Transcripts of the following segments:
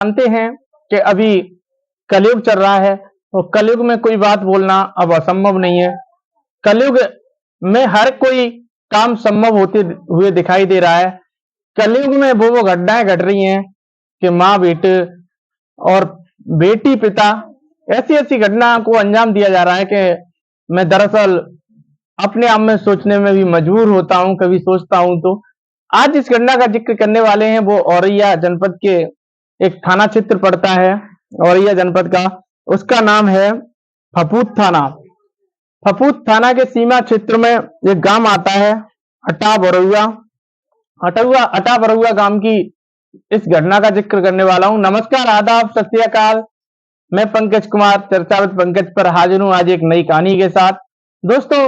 जानते हैं कि अभी कलयुग चल रहा है और कलयुग में कोई बात बोलना अब असंभव नहीं है। कलयुग में हर कोई काम संभव होते हुए दिखाई दे रहा है। कलयुग में वो घटनाएं घट रही हैं कि माँ बेटे और बेटी पिता ऐसी ऐसी घटना को अंजाम दिया जा रहा है कि मैं दरअसल अपने आप में सोचने में भी मजबूर होता हूँ, कभी सोचता हूँ। तो आज इस घटना का जिक्र करने वाले हैं, वो औरैया जनपद के एक थाना क्षेत्र पड़ता है औरैया जनपद का। उसका नाम है फफूत थाना। फफूत थाना के सीमा क्षेत्र में एक गांव आता है अटा बरुआ। अटा बरुआ गांव की इस घटना का जिक्र करने वाला हूं। नमस्कार, आदाब, सत श्री अकाल। मैं पंकज कुमार, चर्चाविद पंकज पर हाजिर हूं आज एक नई कहानी के साथ। दोस्तों,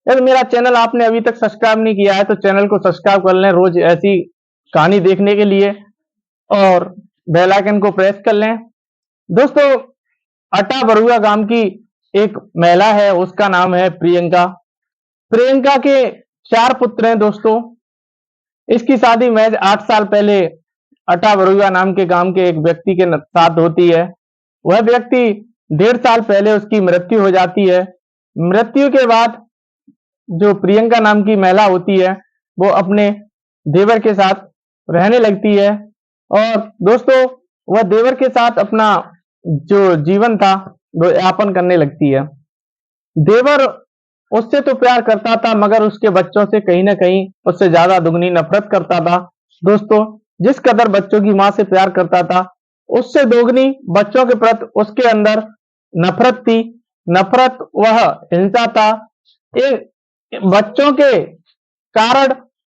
यदि मेरा चैनल आपने अभी तक सब्सक्राइब नहीं किया है तो चैनल को सब्सक्राइब कर लें रोज ऐसी कहानी देखने के लिए, और बेल आइकन को प्रेस कर लें। दोस्तों, अटा बरुआ गांव की एक महिला है, उसका नाम है प्रियंका। प्रियंका के 4 पुत्र हैं। दोस्तों, इसकी शादी महज 8 साल पहले अटा बरुआ नाम के गांव के एक व्यक्ति के साथ होती है। वह व्यक्ति 1.5 साल पहले उसकी मृत्यु हो जाती है। मृत्यु के बाद जो प्रियंका नाम की महिला होती है वो अपने देवर के साथ रहने लगती है, और दोस्तों वह देवर के साथ अपना जो जीवन था वो यापन करने लगती है। देवर उससे तो प्यार करता था, मगर उसके बच्चों से कहीं ना कहीं उससे ज्यादा दुगनी नफरत करता था। दोस्तों, जिस कदर बच्चों की मां से प्यार करता था, उससे दोगुनी बच्चों के प्रति उसके अंदर नफरत थी। नफरत वह हिंसा था। बच्चों के कारण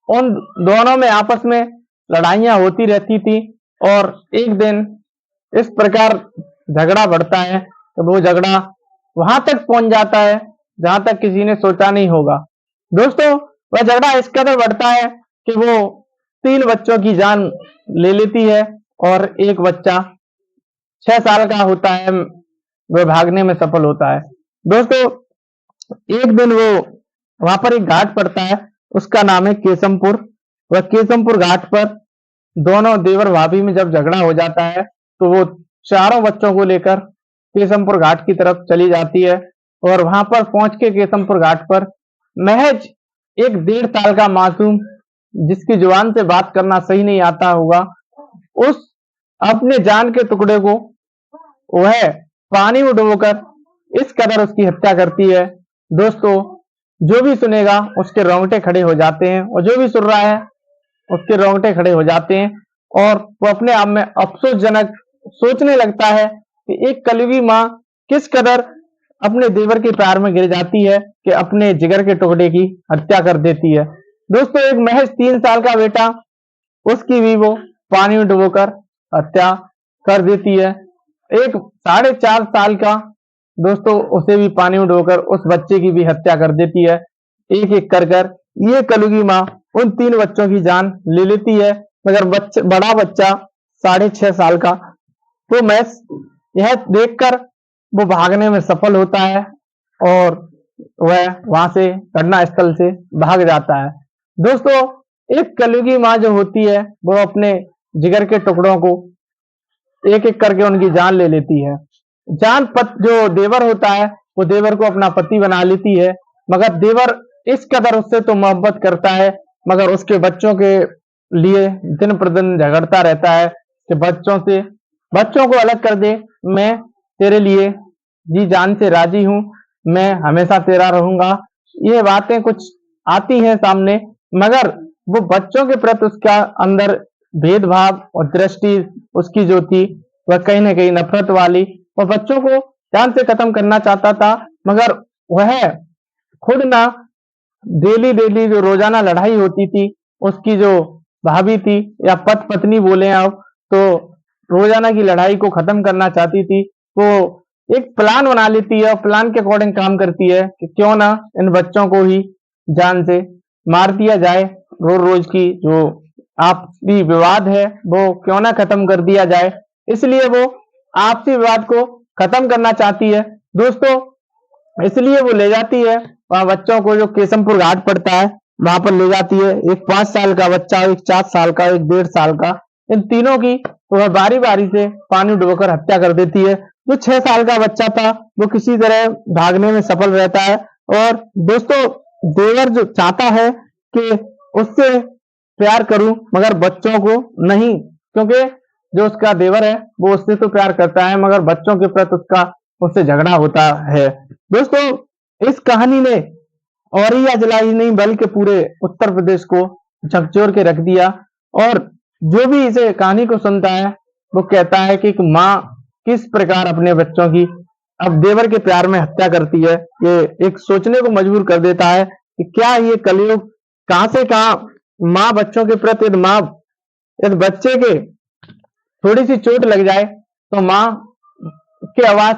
उन दोनों में आपस में लड़ाइयां होती रहती थी, और एक दिन इस प्रकार झगड़ा बढ़ता है तो वो झगड़ा वहां तक पहुंच जाता है जहां तक किसी ने सोचा नहीं होगा। दोस्तों, वह झगड़ा इस कदर बढ़ता है कि वो 3 बच्चों की जान ले लेती है, और एक बच्चा 6 साल का होता है, वह भागने में सफल होता है। दोस्तों, एक दिन वो वहां पर एक घाट पड़ता है, उसका नाम है केशमपुर। वह केशमपुर घाट पर दोनों देवर भाभी में जब झगड़ा हो जाता है तो वो चारों बच्चों को लेकर केशमपुर घाट की तरफ चली जाती है, और वहां पर पहुंच के केशमपुर घाट पर महज एक 1.5 साल का मासूम, जिसकी जुबान से बात करना सही नहीं आता होगा, उस अपने जान के टुकड़े को वह पानी में डुबोकर इस कदर उसकी हत्या करती है। दोस्तों, जो भी सुनेगा उसके रोंगटे खड़े हो जाते हैं, और जो भी सुन रहा है उसके रोंगटे खड़े हो जाते हैं, और वो अपने आप में अफसोसजनक सोचने लगता है कि एक कलयुगी माँ किस कदर अपने देवर के प्यार में गिर जाती है कि अपने जिगर के टुकड़े की हत्या कर देती है। दोस्तों, एक महज 3 साल का बेटा, उसकी भी वो पानी में डुबोकर हत्या कर देती है। एक 4.5 साल का, दोस्तों, उसे भी पानी में डुबोकर उस बच्चे की भी हत्या कर देती है। एक एक कर ये कलयुगी माँ उन 3 बच्चों की जान ले लेती है, मगर बड़ा बच्चा 6.5 साल का, तो मैं यह देखकर वो भागने में सफल होता है, और वह वहां से घटना स्थल से भाग जाता है। दोस्तों, एक कलयुगी माँ जो होती है वो अपने जिगर के टुकड़ों को एक एक करके उनकी जान ले लेती है। जो देवर होता है वो देवर को अपना पति बना लेती है, मगर देवर इस कदर उससे तो मोहब्बत करता है, मगर उसके बच्चों के लिए दिन प्रतिदिन झगड़ता रहता है कि बच्चों को अलग कर दे, मैं तेरे लिए जी जान से राजी हूं, मैं हमेशा तेरा रहूंगा। ये बातें कुछ आती हैं सामने, मगर वो बच्चों के प्रति उसका अंदर भेदभाव और दृष्टि उसकी जो थी वह कहीं ना कहीं नफरत वाली, वह बच्चों को जान से खत्म करना चाहता था, मगर वह खुद ना डेली डेली जो रोजाना लड़ाई होती थी, उसकी जो भाभी थी या पत्नी बोले आप, तो रोजाना की लड़ाई को खत्म करना चाहती थी। वो एक प्लान बना लेती है, और प्लान के अकॉर्डिंग काम करती है कि क्यों ना इन बच्चों को ही जान से मार दिया जाए, रोज रोज की जो आपसी विवाद है वो क्यों ना खत्म कर दिया जाए। इसलिए वो आपसी विवाद को खत्म करना चाहती है। दोस्तों, इसलिए वो ले जाती है वहां बच्चों को, जो केशमपुर घाट पड़ता है वहां पर ले जाती है। एक 5 साल का बच्चा, एक 4 साल का, एक 1.5 साल का, इन तीनों की तो वह बारी बारी से पानी डुबोकर हत्या कर देती है। जो 6 साल का बच्चा था वो किसी तरह भागने में सफल रहता है। और दोस्तों, देवर जो चाहता है कि उससे प्यार करूं मगर बच्चों को नहीं, क्योंकि जो उसका देवर है वो उससे तो प्यार करता है मगर बच्चों के प्रति उससे झगड़ा होता है। दोस्तों, इस कहानी ने औरैया जिला ही नहीं बल्कि पूरे उत्तर प्रदेश को झकझोर के रख दिया। और जो भी इसे कहानी को सुनता है वो कहता है कि एक माँ किस प्रकार अपने बच्चों की अब देवर के प्यार में हत्या करती है। ये एक सोचने को मजबूर कर देता है कि क्या ये कलयुग कहां से कहां माँ बच्चों के प्रति, यदि बच्चे के थोड़ी सी चोट लग जाए तो माँ की आवाज,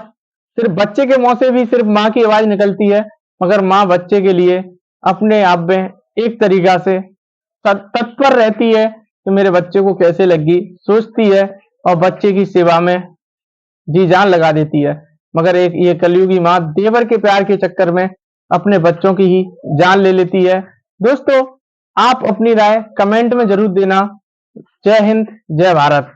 सिर्फ बच्चे के मुंह से भी सिर्फ माँ की आवाज निकलती है, मगर माँ बच्चे के लिए अपने आप में एक तरीका से तत्पर रहती है कि मेरे बच्चे को कैसे लगी, सोचती है और बच्चे की सेवा में जी जान लगा देती है। मगर एक ये कलयुगी माँ देवर के प्यार के चक्कर में अपने बच्चों की ही जान ले लेती है। दोस्तों, आप अपनी राय कमेंट में जरूर देना। जय हिंद, जय भारत।